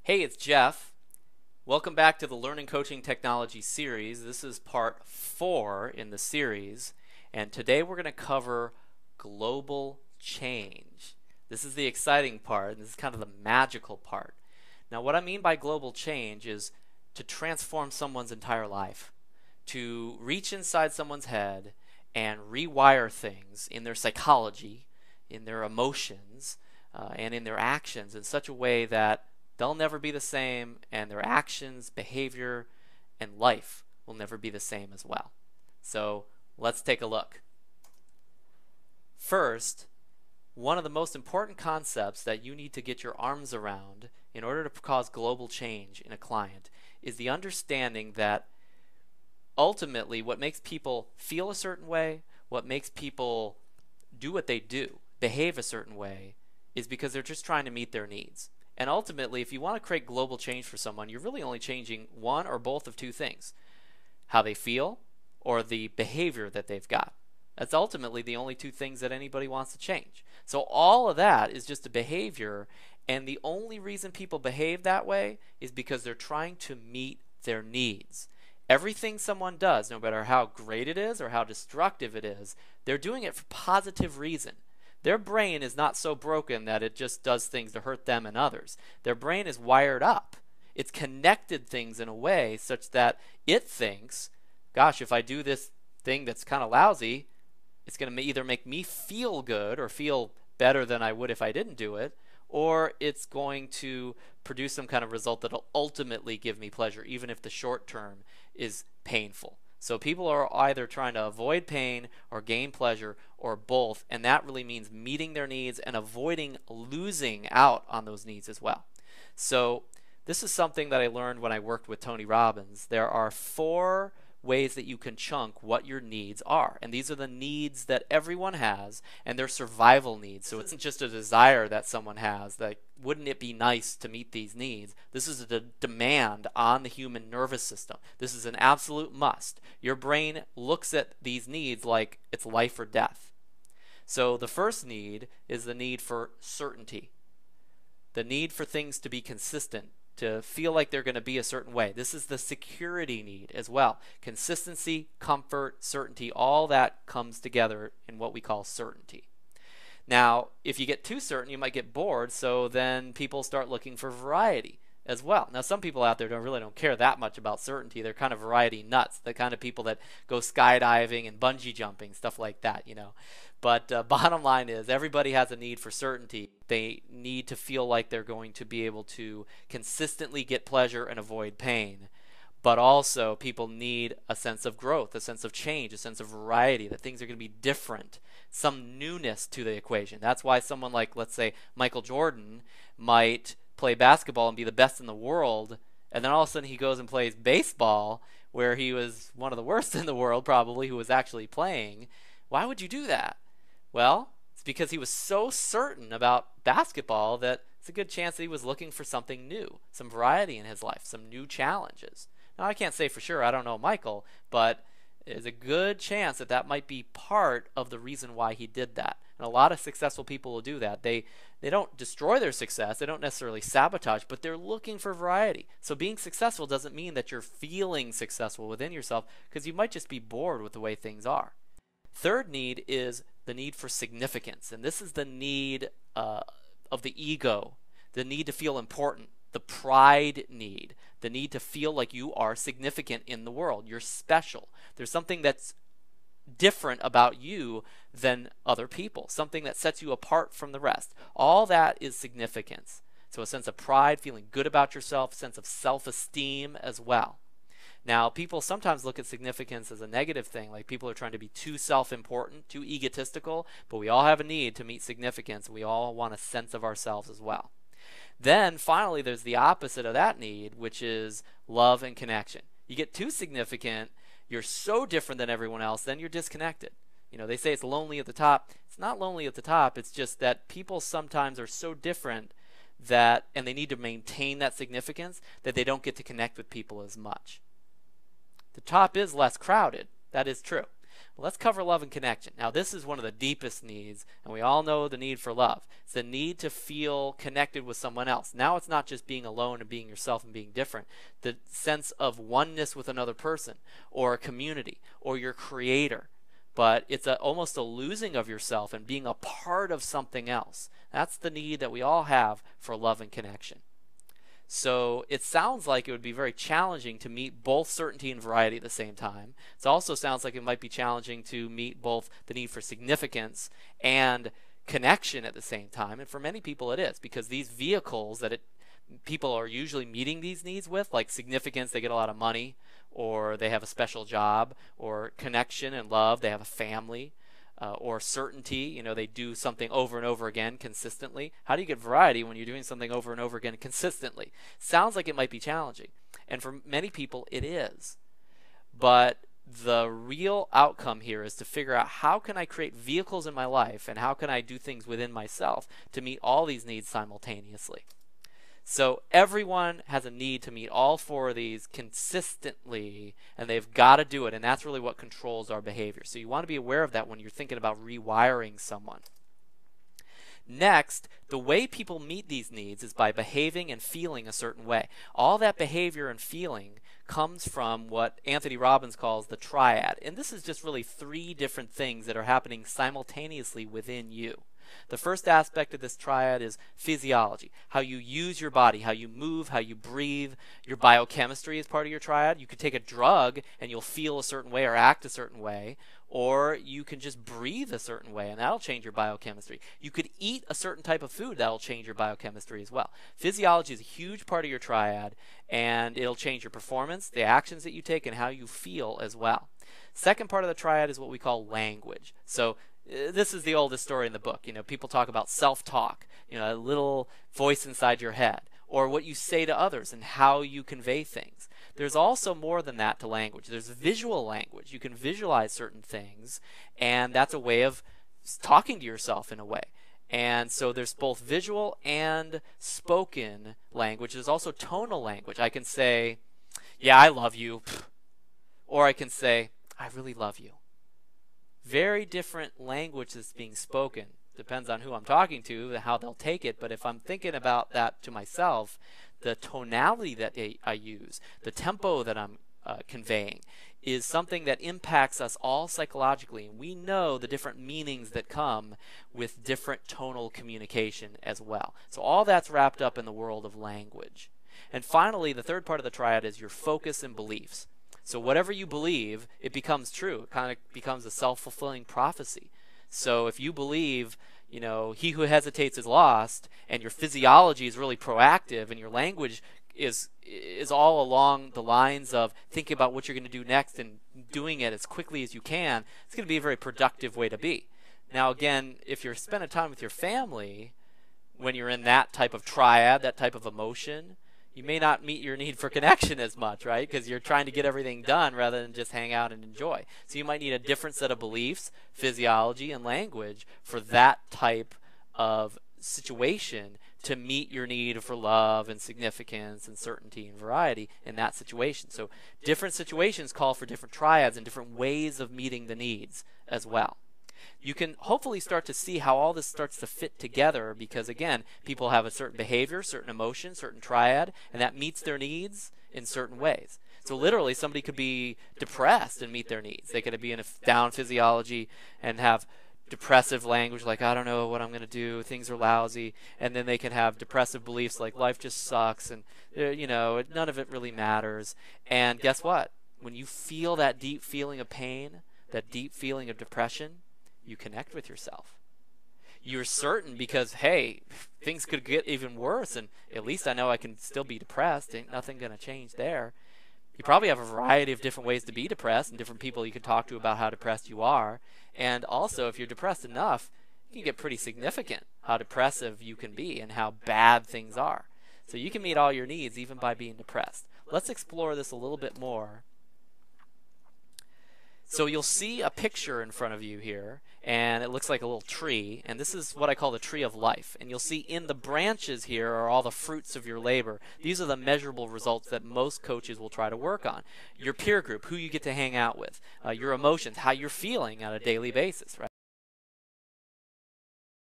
Hey, it's Jeff. Welcome back to the Learning Coaching Technology series. This is part 4 in the series, and today we're going to cover global change. This is the exciting part, and this is kind of the magical part. Now, what I mean by global change is to transform someone's entire life, to reach inside someone's head and rewire things in their psychology, in their emotions, and in their actions in such a way that they'll never be the same, and their actions, behavior, and life will never be the same as well. So let's take a look. First, one of the most important concepts that you need to get your arms around in order to cause global change in a client is the understanding that ultimately what makes people feel a certain way, what makes people do what they do, behave a certain way, is because they're just trying to meet their needs. And ultimately, if you want to create global change for someone, you're really only changing one or both of two things: how they feel or the behavior that they've got. That's ultimately the only two things that anybody wants to change. So all of that is just a behavior, and the only reason people behave that way is because they're trying to meet their needs. Everything someone does, no matter how great it is or how destructive it is, they're doing it for positive reason. Their brain is not so broken that it just does things to hurt them and others. Their brain is wired up. It's connected things in a way such that it thinks, gosh, if I do this thing that's kind of lousy, it's going to either make me feel good or feel better than I would if I didn't do it, or it's going to produce some kind of result that'll ultimately give me pleasure, even if the short term is painful. So people are either trying to avoid pain or gain pleasure or both, and that really means meeting their needs and avoiding losing out on those needs as well. So this is something that I learned when I worked with Tony Robbins. There are 4 ways that you can chunk what your needs are, and these are the needs that everyone has, and they're survival needs. So it's not just a desire that someone has, that wouldn't it be nice to meet these needs. This is a demand on the human nervous system. This is an absolute must. Your brain looks at these needs like it's life or death. So the first need is the need for certainty, the need for things to be consistent, to feel like they're going to be a certain way. This is the security need as well. Consistency, comfort, certainty, all that comes together in what we call certainty. Now, if you get too certain, you might get bored, so then people start looking for variety as well. Now, some people out there really don't care that much about certainty. They're kind of variety nuts, the kind of people that go skydiving and bungee jumping, stuff like that, you know. But bottom line is, everybody has a need for certainty. They need to feel like they're going to be able to consistently get pleasure and avoid pain. But also, people need a sense of growth, a sense of change, a sense of variety, that things are going to be different, some newness to the equation. That's why someone like, let's say, Michael Jordan might play basketball and be the best in the world, and then all of a sudden he goes and plays baseball, where he was one of the worst in the world, probably, who was actually playing. Why would you do that? Well, it's because he was so certain about basketball that it's a good chance that he was looking for something new, some variety in his life, some new challenges. Now, I can't say for sure, I don't know Michael, but there's a good chance that that might be part of the reason why he did that. And a lot of successful people will do that. They don't destroy their success, they don't necessarily sabotage, but they're looking for variety. So being successful doesn't mean that you're feeling successful within yourself, because you might just be bored with the way things are. Third need is the need for significance, and this is the need of the ego, the need to feel important, the pride need, the need to feel like you are significant in the world. You're special. There's something that's different about you than other people, something that sets you apart from the rest. All that is significance. So a sense of pride, feeling good about yourself, a sense of self-esteem as well. Now, people sometimes look at significance as a negative thing, like people are trying to be too self-important, too egotistical, but we all have a need to meet significance. We all want a sense of ourselves as well. Then, finally, there's the opposite of that need, which is love and connection. You get too significant, you're so different than everyone else, then you're disconnected. You know, they say it's lonely at the top. It's not lonely at the top. It's just that people sometimes are so different that, and they need to maintain that significance, that they don't get to connect with people as much. The top is less crowded. That is true. Let's cover love and connection. Now, this is one of the deepest needs, and we all know the need for love. It's the need to feel connected with someone else. Now, it's not just being alone and being yourself and being different. The sense of oneness with another person or a community or your creator. But it's almost a losing of yourself and being a part of something else. That's the need that we all have for love and connection. So it sounds like it would be very challenging to meet both certainty and variety at the same time. It also sounds like it might be challenging to meet both the need for significance and connection at the same time. And for many people it is, because these vehicles that people are usually meeting these needs with, like significance, they get a lot of money, or they have a special job, or connection and love, they have a family. Or certainty, they do something over and over again consistently. How do you get variety when you're doing something over and over again consistently? Sounds like it might be challenging. And for many people, it is. But the real outcome here is to figure out, how can I create vehicles in my life, and how can I do things within myself to meet all these needs simultaneously? So everyone has a need to meet all four of these consistently, and they've got to do it, and that's really what controls our behavior. So you want to be aware of that when you're thinking about rewiring someone. Next, the way people meet these needs is by behaving and feeling a certain way. All that behavior and feeling comes from what Anthony Robbins calls the triad, and this is just really 3 different things that are happening simultaneously within you. The first aspect of this triad is physiology, how you use your body, how you move, how you breathe. Your biochemistry is part of your triad. You could take a drug and you'll feel a certain way or act a certain way, or you can just breathe a certain way and that'll change your biochemistry. You could eat a certain type of food, that'll change your biochemistry as well. Physiology is a huge part of your triad, and it'll change your performance, the actions that you take, and how you feel as well. Second part of the triad is what we call language. So this is the oldest story in the book. People talk about self-talk, a little voice inside your head, or what you say to others and how you convey things. There's also more than that to language. There's visual language. You can visualize certain things, and that's a way of talking to yourself in a way. And so there's both visual and spoken language. There's also tonal language. I can say, yeah, I love you, or I can say, I really love you. Very different language that's being spoken. Depends on who I'm talking to, how they'll take it. But if I'm thinking about that to myself, the tonality that I use, the tempo that I'm conveying, is something that impacts us all psychologically. And we know the different meanings that come with different tonal communication as well. So all that's wrapped up in the world of language. And finally, the third part of the triad is your focus and beliefs. So whatever you believe, it becomes true. It kind of becomes a self-fulfilling prophecy. So if you believe, he who hesitates is lost, and your physiology is really proactive, and your language is all along the lines of thinking about what you're going to do next and doing it as quickly as you can, it's going to be a very productive way to be. Now again, if you're spending time with your family, when you're in that type of triad, that type of emotion, you may not meet your need for connection as much, right? Because you're trying to get everything done rather than just hang out and enjoy. So you might need a different set of beliefs, physiology, and language for that type of situation to meet your need for love and significance and certainty and variety in that situation. So different situations call for different triads and different ways of meeting the needs as well. You can hopefully start to see how all this starts to fit together, because again, people have a certain behavior, certain emotion, certain triad, and that meets their needs in certain ways. So literally somebody could be depressed and meet their needs. They could be in a down physiology and have depressive language like, I don't know what I'm going to do, things are lousy, and then they can have depressive beliefs like life just sucks and none of it really matters. And guess what? When you feel that deep feeling of pain, that deep feeling of depression, you connect with yourself. You're certain because, hey, things could get even worse, and at least I know I can still be depressed. Ain't nothing going to change there. You probably have a variety of different ways to be depressed and different people you can talk to about how depressed you are. And also, if you're depressed enough, you can get pretty significant how depressive you can be and how bad things are. So you can meet all your needs even by being depressed. Let's explore this a little bit more. So you'll see a picture in front of you here, and it looks like a little tree, and this is what I call the tree of life. And you'll see in the branches here are all the fruits of your labor. These are the measurable results that most coaches will try to work on. Your peer group, who you get to hang out with, your emotions, how you're feeling on a daily basis, right?